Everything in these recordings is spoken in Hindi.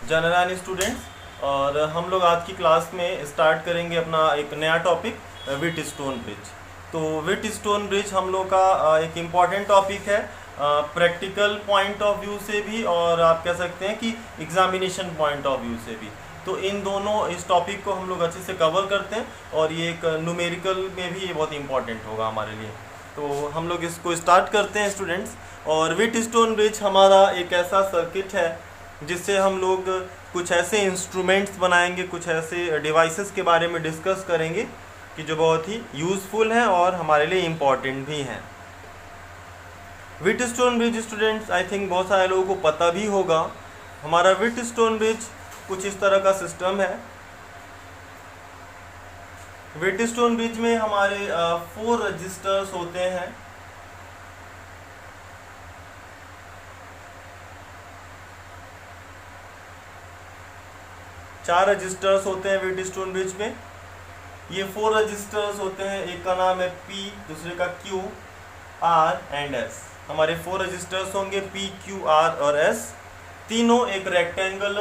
जनरल स्टूडेंट्स, और हम लोग आज की क्लास में स्टार्ट करेंगे अपना एक नया टॉपिक व्हीटस्टोन ब्रिज। तो व्हीटस्टोन ब्रिज हम लोग का एक इम्पॉर्टेंट टॉपिक है प्रैक्टिकल पॉइंट ऑफ व्यू से भी, और आप कह सकते हैं कि एग्जामिनेशन पॉइंट ऑफ व्यू से भी। तो इन दोनों इस टॉपिक को हम लोग अच्छे से कवर करते हैं, और ये एक न्यूमेरिकल में भी ये बहुत इंपॉर्टेंट होगा हमारे लिए। तो हम लोग इसको स्टार्ट करते हैं स्टूडेंट्स। और व्हीटस्टोन ब्रिज हमारा एक ऐसा सर्किट है जिससे हम लोग कुछ ऐसे इंस्ट्रूमेंट्स बनाएंगे, कुछ ऐसे डिवाइसेस के बारे में डिस्कस करेंगे कि जो बहुत ही यूज़फुल हैं और हमारे लिए इम्पॉर्टेंट भी हैं। Wheatstone bridge students I think बहुत सारे लोगों को पता भी होगा। हमारा व्हीटस्टोन ब्रिज कुछ इस तरह का सिस्टम है। व्हीटस्टोन ब्रिज में हमारे 4 रजिस्टर्स होते हैं। चार रजिस्टर्स होते हैं व्हीटस्टोन ब्रिज में। ये 4 रजिस्टर्स होते हैं, एक का नाम है P, दूसरे का Q, R एंड S। हमारे 4 रजिस्टर्स होंगे P, Q, R और S। तीनों एक रेक्टेंगल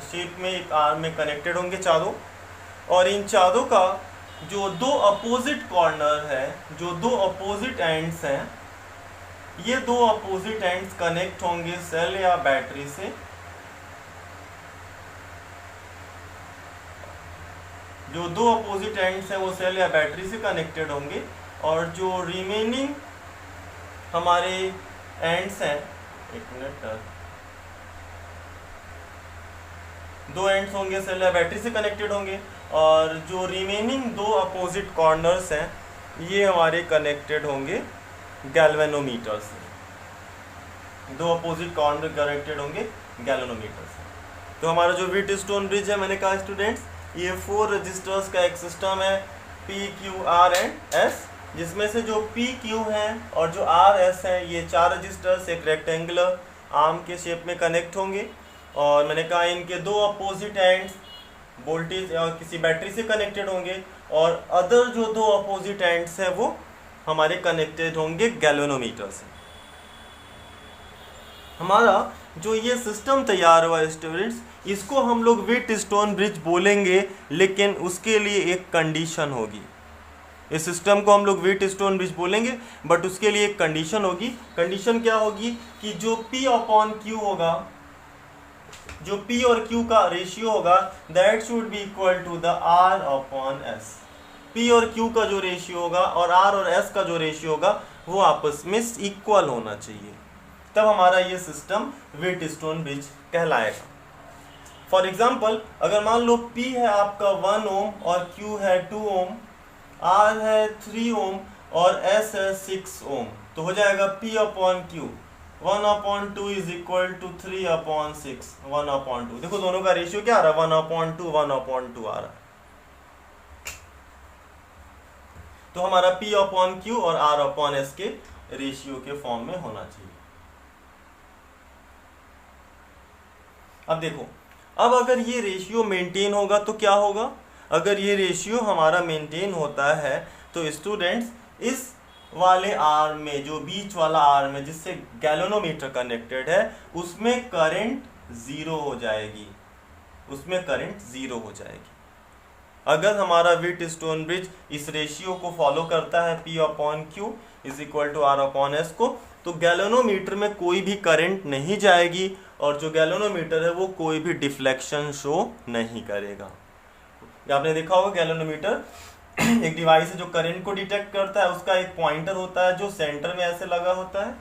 शेप में एक आर्म में कनेक्टेड होंगे चारों। और इन चारों का जो 2 अपोजिट कॉर्नर है, जो 2 अपोजिट एंड्स हैं, ये 2 अपोजिट एंड्स कनेक्ट होंगे सेल या बैटरी से। जो 2 अपोजिट एंड्स हैं वो सेल या बैटरी से कनेक्टेड होंगे, और जो रिमेनिंग हमारे एंड्स हैं, एक मिनट, 2 एंड्स होंगे सेल या बैटरी से कनेक्टेड होंगे, और जो रिमेनिंग 2 अपोजिट कॉर्नर्स हैं ये हमारे कनेक्टेड होंगे गैल्वेनोमीटर से। 2 अपोजिट कॉर्नर कनेक्टेड होंगे गैल्वेनोमीटर से। तो हमारा जो व्हीटस्टोन ब्रिज है, मैंने कहा स्टूडेंट्स, ये 4 रजिस्टर्स का एक सिस्टम है P, Q, R and S, जिसमें से जो P, Q हैं और जो R, S हैं, ये 4 रजिस्टर्स एक रेक्टेंगुलर आर्म के शेप में कनेक्ट होंगे। और मैंने कहा इनके 2 अपोजिट एंड्स वोल्टेज या किसी बैटरी से कनेक्टेड होंगे, और अदर जो 2 अपोजिट एंड्स हैं वो हमारे कनेक्टेड होंगे गैल्वेनोमीटर से। हमारा जो ये सिस्टम तैयार हुआ है स्टूडेंट्स, इसको हम लोग व्हीटस्टोन ब्रिज बोलेंगे, लेकिन उसके लिए एक कंडीशन होगी। इस सिस्टम को हम लोग व्हीटस्टोन ब्रिज बोलेंगे, बट उसके लिए एक कंडीशन होगी। कंडीशन क्या होगी कि जो P अपॉन Q होगा, जो P और Q का रेशियो होगा, that should be equal to the R upon S। P और Q का जो रेशियो होगा और R और S का जो रेशियो होगा वो आपस में इक्वल होना चाहिए, तब हमारा ये सिस्टम व्हीटस्टोन ब्रिज कहलाएगा। फॉर एग्जाम्पल, अगर मान लो P है आपका 1 ओम और Q है 2 ओम, R है 3 ओम और S है 6 ओम, तो हो जाएगा P upon Q 1 upon 2 is equal to 3 upon 6, 1 upon 2। देखो दोनों का रेशियो क्या आ रहा है, 1 अपॉन 2, 1 अपॉन 2 आ रहा है। तो हमारा P अपॉन Q और R अपॉन S के रेशियो के फॉर्म में होना चाहिए। अब देखो, अब अगर ये रेशियो मेंटेन होगा तो क्या होगा? अगर ये रेशियो हमारा मेंटेन होता है तो स्टूडेंट्स इस वाले आर्म में, जो बीच वाला आर्म है जिससे गैल्वेनोमीटर कनेक्टेड है, उसमें करंट 0 हो जाएगी, उसमें करंट 0 हो जाएगी। अगर हमारा व्हीटस्टोन ब्रिज इस रेशियो को फॉलो करता है P upon Q is equal to R upon S को, तो गैल्वेनोमीटर में कोई भी करंट नहीं जाएगी, और जो गैल्वेनोमीटर है वो कोई भी डिफ्लेक्शन शो नहीं करेगा। आपने देखा होगा गैल्वेनोमीटर एक डिवाइस है जो करंट को डिटेक्ट करता है। उसका एक पॉइंटर होता है जो सेंटर में ऐसे लगा होता है,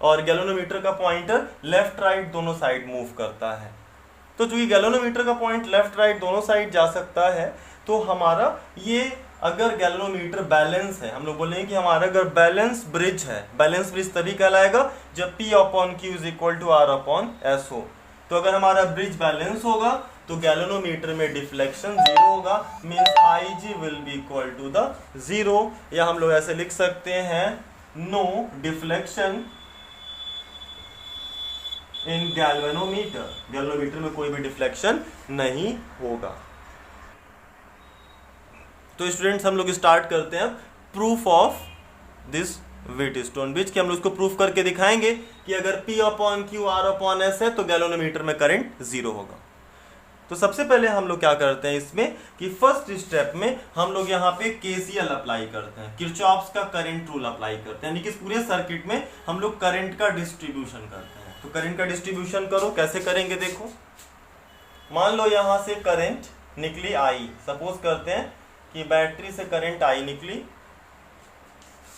और गैल्वेनोमीटर का पॉइंटर लेफ्ट राइट दोनों साइड मूव करता है। तो चूंकि गैल्वेनोमीटर का पॉइंट लेफ्ट राइट दोनों साइड जा सकता है, तो हमारा ये, अगर गैल्वेनोमीटर बैलेंस है, हम लोग बोलेंगे कि हमारा अगर बैलेंस ब्रिज है, बैलेंस ब्रिज तभी कहलाएगा जब P upon Q is equal to R upon S हो। तो अगर हमारा ब्रिज बैलेंस होगा तो गैल्वेनोमीटर में डिफ्लेक्शन 0 होगा, means IG will be equal to the 0, या हम लोग ऐसे लिख सकते हैं no deflection in galvanometer. Galvanometer में कोई भी डिफ्लेक्शन नहीं होगा। तो स्टूडेंट्स हम लोग स्टार्ट करते हैं proof of this Wheatstone bridge कि हम उसको प्रूफ करके दिखाएंगे कि अगर P upon Q R upon S है तो गैल्वेनोमीटर में करंट 0 होगा। तो सबसे पहले हम लोग क्या करते हैं इसमें कि फर्स्ट स्टेप में हम लोग यहाँ पे केसीएल अप्लाई करते हैं, किरचॉफ्स का करंट रूल अप्लाई करते हैं, यानी कि इस पूरे सर्किट में हम लोग करंट का डिस्ट्रीब्यूशन करते हैं। तो करंट का डिस्ट्रीब्यूशन करो, कैसे करेंगे देखो। मान लो यहाँ से करंट निकली I, सपोज करते हैं कि बैटरी से करंट I निकली,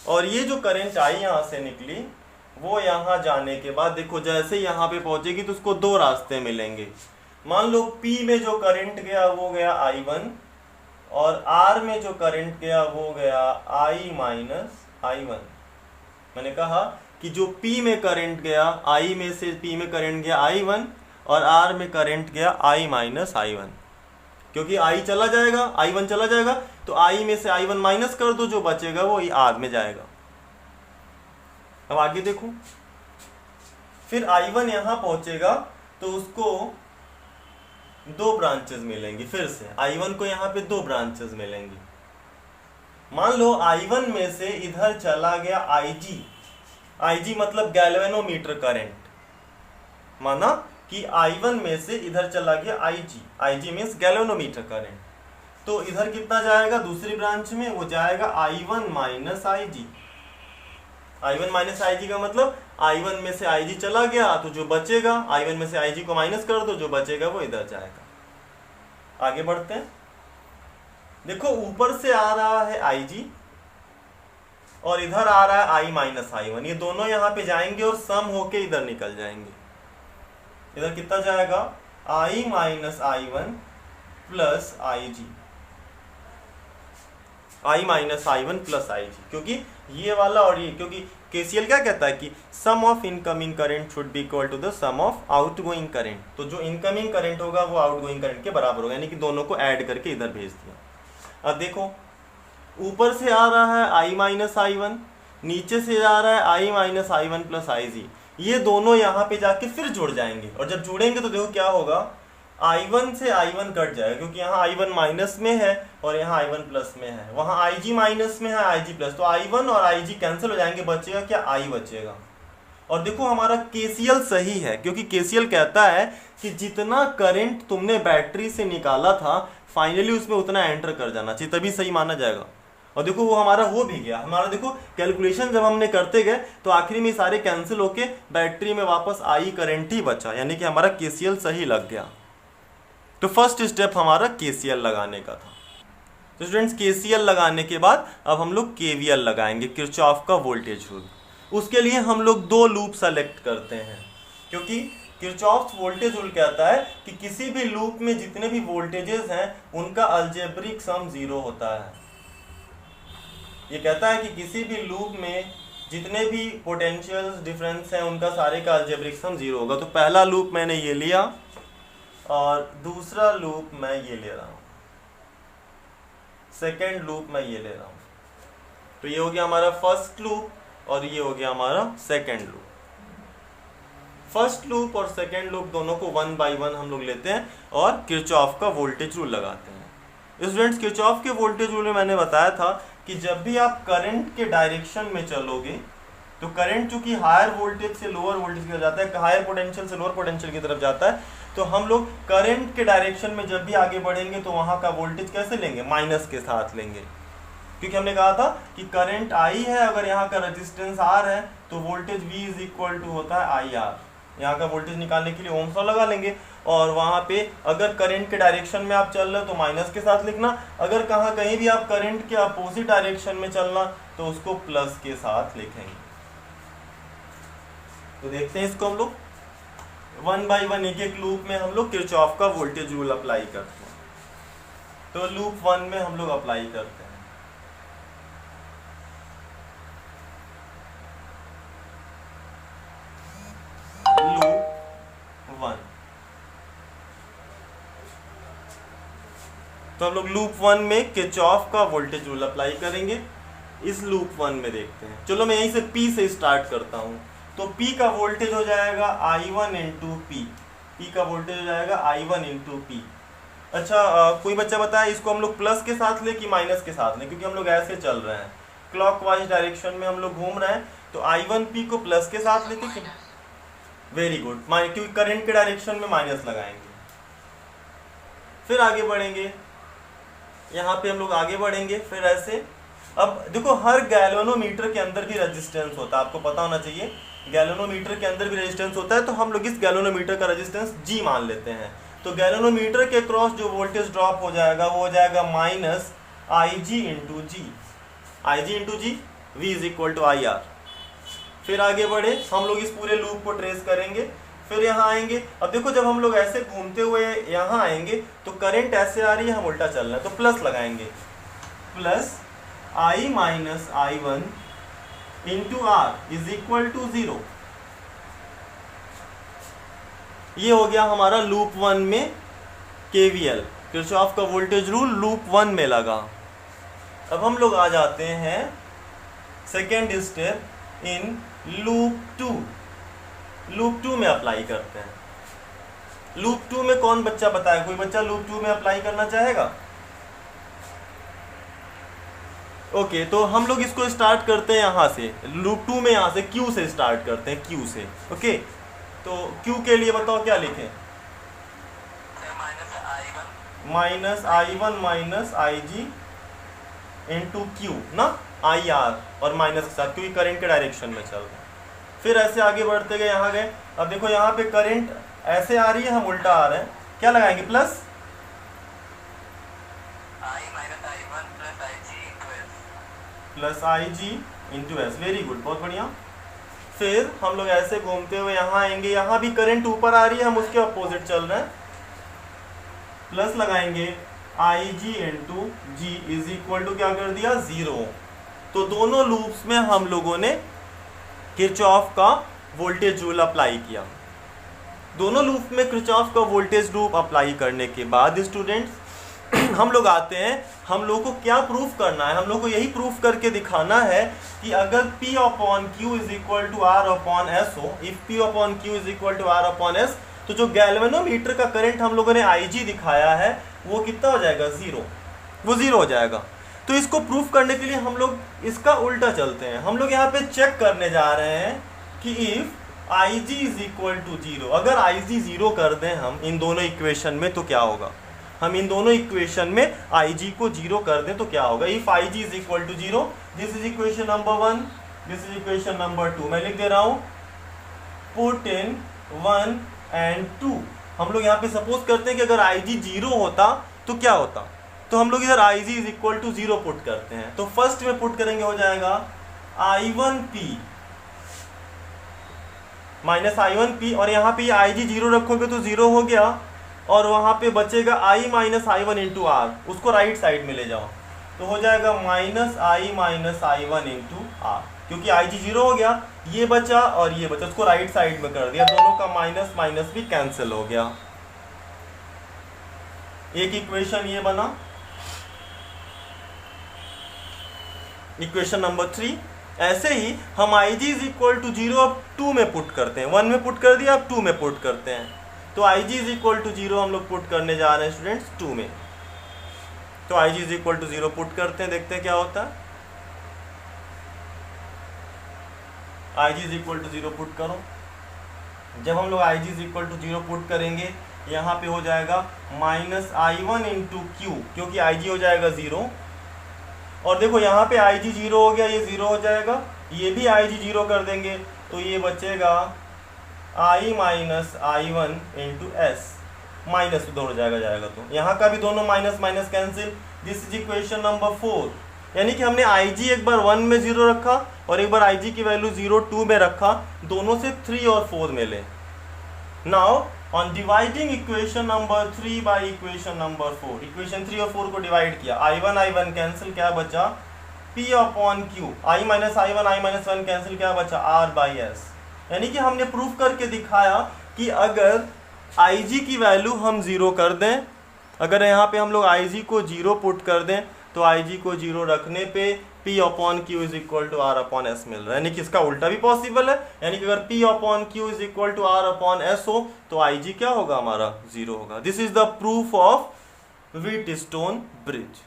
और ये जो करंट I यहाँ से निकली वो यहाँ जाने के बाद देखो जैसे यहाँ पे पहुंचेगी तो उसको दो रास्ते मिलेंगे। मान लो P में जो करंट गया वो गया I1, और R में जो करंट गया वो गया I माइनस I1। मैंने कहा कि जो P में करंट गया, I में से P में करंट गया I1 और R में करंट गया I माइनस I1, क्योंकि I चला जाएगा, I1 चला जाएगा तो I में से I1 माइनस कर दो, जो बचेगा वो R में जाएगा। अब आगे देखो, फिर I1 यहां पहुंचेगा तो उसको दो ब्रांचेस मिलेंगी। फिर से I1 को यहाँ पे दो ब्रांचेस मिलेंगी। मान लो I1 में से इधर चला गया IG मतलब गैल्वेनोमीटर करंट, माना कि I1 में से इधर चला गया IG मीन्स गैल्वेनोमीटर करंट, तो इधर कितना जाएगा दूसरी ब्रांच में, वो जाएगा I1 minus IG। I1 minus IG का मतलब I1 में से IG चला गया तो जो बचेगा, I1 में से IG को माइनस कर दो, जो बचेगा वो इधर जाएगा। आगे बढ़ते हैं, देखो ऊपर से आ रहा है IG और इधर आ रहा है I माइनस I1, ये दोनों यहाँ पे जाएंगे और सम होके इधर निकल जाएंगे। इधर कितना जाएगा I minus I1 plus IG, I minus I1 plus IG, क्योंकि ये वाला और ये, क्योंकि केसीएल क्या कहता है कि sum of incoming current should be equal to the sum of outgoing current. तो जो इनकमिंग करंट होगा वो आउटगोइंग करंट के बराबर होगा, यानी कि दोनों को ऐड करके इधर भेज दिया। अब देखो ऊपर से आ रहा है I माइनस I1, नीचे से आ रहा है I minus I1 plus IG, ये दोनों यहाँ पे जाके फिर जुड़ जाएंगे, और जब जुड़ेंगे तो देखो क्या होगा, I1 से I1 कट जाएगा, क्योंकि यहाँ I1 माइनस में है और यहाँ I1 प्लस में है, वहाँ IG माइनस में है IG प्लस, तो I1 और IG कैंसिल हो जाएंगे, बचेगा क्या I बचेगा। और देखो हमारा KCL सही है, क्योंकि KCL कहता है कि जितना करंट तुमने बैटरी से निकाला था फाइनली उसमें उतना एंटर कर जाना चाहिए, तभी सही माना जाएगा। और देखो वो हमारा हो भी गया, हमारा देखो कैलकुलेशन जब हमने करते गए तो आखिरी में सारे कैंसिल होके बैटरी में वापस I करंट ही बचा, यानी कि हमारा KCL सही लग गया। तो फर्स्ट स्टेप हमारा KCL लगाने का था। तो स्टूडेंट्स KCL लगाने के बाद अब हम लोग KVL लगाएंगे, किरचॉफ का वोल्टेज रूल। उसके लिए हम लोग दो लूप सेलेक्ट करते हैं, क्योंकि किरचॉफ वोल्टेज रूल कहता है कि किसी भी लूप में जितने भी वोल्टेजेस हैं उनका अलजेब्रिक सम 0 होता है। ये कहता है कि किसी भी लूप में जितने भी पोटेंशियल्स डिफरेंस हैं उनका सारे का अलजेब्रिक सम 0 होगा। तो पहला लूप मैंने ये लिया और दूसरा लूप मैं ये ले रहा हूं, सेकेंड लूप मैं ये ले रहा हूं। तो ये हो गया हमारा फर्स्ट लूप और ये हो गया हमारा सेकेंड लूप। फर्स्ट लूप और सेकेंड लूप दोनों को 1 बाय 1 हम लोग लेते हैं और किरचॉफ का वोल्टेज रूल लगाते हैं। स्टूडेंट्स किरचॉफ के वोल्टेज रूल में मैंने बताया था कि जब भी आप करंट के डायरेक्शन में चलोगे तो करंट चूंकि हायर वोल्टेज से लोअर वोल्टेज की तरफ जाता है, हायर पोटेंशियल से लोअर पोटेंशियल की तरफ जाता है, तो हम लोग करंट के डायरेक्शन में जब भी आगे बढ़ेंगे तो वहां का वोल्टेज कैसे लेंगे, माइनस के साथ लेंगे। क्योंकि हमने कहा था कि करंट I है, अगर यहाँ का रेजिस्टेंस R है तो voltage V is equal to होता है IR। यहाँ का वोल्टेज निकालने के लिए ओम्स लॉ लगा लेंगे, और वहाँ पे अगर करंट के डायरेक्शन में आप चल रहे हो तो माइनस के साथ लिखना, अगर कहीं भी आप करंट के अपोजिट डायरेक्शन में चलना तो उसको प्लस के साथ लिखेंगे। तो देखते हैं इसको हम लोग 1 बाय 1 एक एक लूप में हम लोग किरचॉफ का वोल्टेज रूल अप्लाई करते हैं। तो लूप 1 में हम लोग अप्लाई करते हैं। लूप 1, तो हम लोग लूप 1 में किरचॉफ का वोल्टेज रूल अप्लाई करेंगे। इस लूप 1 में देखते हैं, चलो मैं यहीं से P से स्टार्ट करता हूं। तो P का वोल्टेज हो जाएगा I1 इंटू P, P का वोल्टेज हो जाएगा I1 इंटू P। अच्छा कोई बच्चा बताया इसको हम लोग प्लस के साथ ले कि माइनस के साथ ले, क्योंकि हम लोग ऐसे चल रहे हैं क्लॉकवाइज डायरेक्शन में हम लोग घूम रहे हैं, तो I1P को प्लस के साथ लेते हैं। वेरी गुड, क्योंकि करंट के डायरेक्शन में माइनस लगाएंगे। फिर आगे बढ़ेंगे, यहाँ पे हम लोग आगे बढ़ेंगे। फिर ऐसे, अब देखो हर गैल्वेनोमीटर के अंदर भी रेजिस्टेंस होता है, आपको पता होना चाहिए। गैल्वेनोमीटर के अंदर भी रेजिस्टेंस होता है, तो हम लोग इस गैल्वेनोमीटर का रेजिस्टेंस G मान लेते हैं। तो गैल्वेनोमीटर के क्रॉस जो वोल्टेज ड्रॉप हो जाएगा वो हो जाएगा minus IG into G, IG into G, V is equal to IR। फिर आगे बढ़े, हम लोग इस पूरे लूप को ट्रेस करेंगे। फिर यहाँ आएंगे, अब देखो जब हम लोग ऐसे घूमते हुए यहाँ आएंगे तो करंट ऐसे आ रही है, हम उल्टा चल रहे हैं, तो प्लस लगाएंगे, plus I minus I1 into R is equal to 0। ये हो गया हमारा लूप 1 में KVL, किरचॉफ का वोल्टेज रूल लूप 1 में लगा। अब हम लोग आ जाते हैं second step in loop 2। Loop 2 में अप्लाई करते हैं। लूप 2 में कौन बच्चा बताए, कोई बच्चा लूप 2 में अप्लाई करना चाहेगा? ओके, तो हम लोग इसको स्टार्ट करते हैं यहाँ से, लूप 2 में यहाँ से Q से स्टार्ट करते हैं, Q से। ओके, तो Q के लिए बताओ क्या लिखें? Minus I1 minus IG into Q ना, IR और माइनस के साथ, क्योंकि करंट के डायरेक्शन में चल रहे हैं। फिर ऐसे आगे बढ़ते गए, यहाँ गए। अब देखो यहाँ पे करंट ऐसे आ रही है, हम उल्टा आ रहे हैं, क्या लगाएंगे? Plus plus IG into S. Very good, बहुत बढ़िया। फिर हम लोग ऐसे घूमते हुए यहाँ आएंगे, यहाँ भी करंट ऊपर आ रही है, हम उसके अपोजिट चल रहे हैं, प्लस लगाएंगे IG into G is equal to क्या कर दिया? 0। तो दोनों लूप्स में हम लोगों ने किरचॉफ का वोल्टेज रूल अप्लाई किया। दोनों लूप में किरचॉफ का वोल्टेज रूल अप्लाई करने के बाद स्टूडेंट्स हम लोग आते हैं, हम लोग को क्या प्रूफ करना है? हम लोग को यही प्रूफ करके दिखाना है कि अगर P upon Q is equal to R upon S हो, if P upon Q is equal to R upon S, तो जो गैल्वेनोमीटर का करंट हम लोगों ने IG दिखाया है वो कितना हो जाएगा? 0। वो 0 हो जाएगा। तो इसको प्रूफ करने के लिए हम लोग इसका उल्टा चलते हैं। हम लोग यहाँ पे चेक करने जा रहे हैं कि if IG is equal to 0, अगर IG 0 कर दें हम इन दोनों इक्वेशन में तो क्या होगा? हम इन दोनों इक्वेशन में IG को 0 कर दें तो क्या होगा? If IG is equal to 0, this is equation number 1, this is equation number 2। मैं लिख दे रहा हूँ, पुट इन 1 एंड 2। हम लोग यहाँ पे सपोज करते हैं कि अगर IG 0 होता तो क्या होता, तो हम लोग इधर IG is equal to 0 put करते हैं। तो फर्स्ट में पुट करेंगे, हो जाएगा I1P माइनस I1P, और यहाँ पे IG 0 रखोगे तो 0 हो गया, और वहाँ पे बचेगा I minus I1 into R, उसको राइट साइड में ले जाओ, तो हो जाएगा minus I minus I1 into R, क्योंकि IG 0 हो गया, ये बचा और ये बचा, उसको राइट साइड में कर दिया, दोनों का माइनस माइनस भी कैंसिल हो गया। एक इक्वेशन ये बना, इक्वेशन नंबर 3। ऐसे ही हम IG इज इक्वल टू 0 अब 2 में पुट करते हैं, 1 में पुट कर दिया, अब 2 में पुट करते हैं। तो IG इज इक्वल टू 0 हम लोग पुट करने जा रहे हैं स्टूडेंट्स 2 में। तो IG is equal to 0 put करते हैं, देखते हैं क्या होता है। IG is equal to 0 put करो। जब हम लोग IG is equal to 0 put करेंगे, यहाँ पे हो जाएगा माइनस I1 इंटू Q, क्योंकि IG हो जाएगा 0, और देखो यहाँ पे IG 0 हो गया, ये 0 हो जाएगा, ये भी IG 0 कर देंगे, तो ये बचेगा I minus I1 into S, minus उधर हो जाएगा, तो यहाँ का भी दोनों minus minus cancel. This is equation number 4, यानी कि हमने IG एक बार 1 में 0 रखा और एक बार IG की वैल्यू 0 2 में रखा, दोनों से 3 और 4 मिले। Now on dividing equation number 3 by equation number 4, equation 3 और 4 को डिवाइड किया, I1 कैंसिल, क्या बचा? P upon Q, I minus I1 cancel, क्या बचा? R by S। यानी कि हमने प्रूफ करके दिखाया कि अगर IG की वैल्यू हम 0 कर दें, अगर यहाँ पे हम लोग IG को 0 पुट कर दें, तो IG को 0 रखने पे P upon Q is equal to R upon S मिल रहा है। यानी कि इसका उल्टा भी पॉसिबल है, यानी कि अगर P upon Q is equal to R upon S हो तो IG क्या होगा? हमारा 0 होगा। This is the proof of Wheatstone bridge.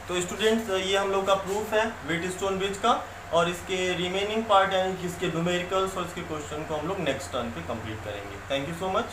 तो स्टूडेंट्स ये हम लोग का प्रूफ है व्हीटस्टोन ब्रिज का, और इसके रिमेनिंग पार्ट यानी कि इसके न्यूमेरिकल्स और इसके क्वेश्चन को हम लोग नेक्स्ट टर्न पे कंप्लीट करेंगे। Thank you so much.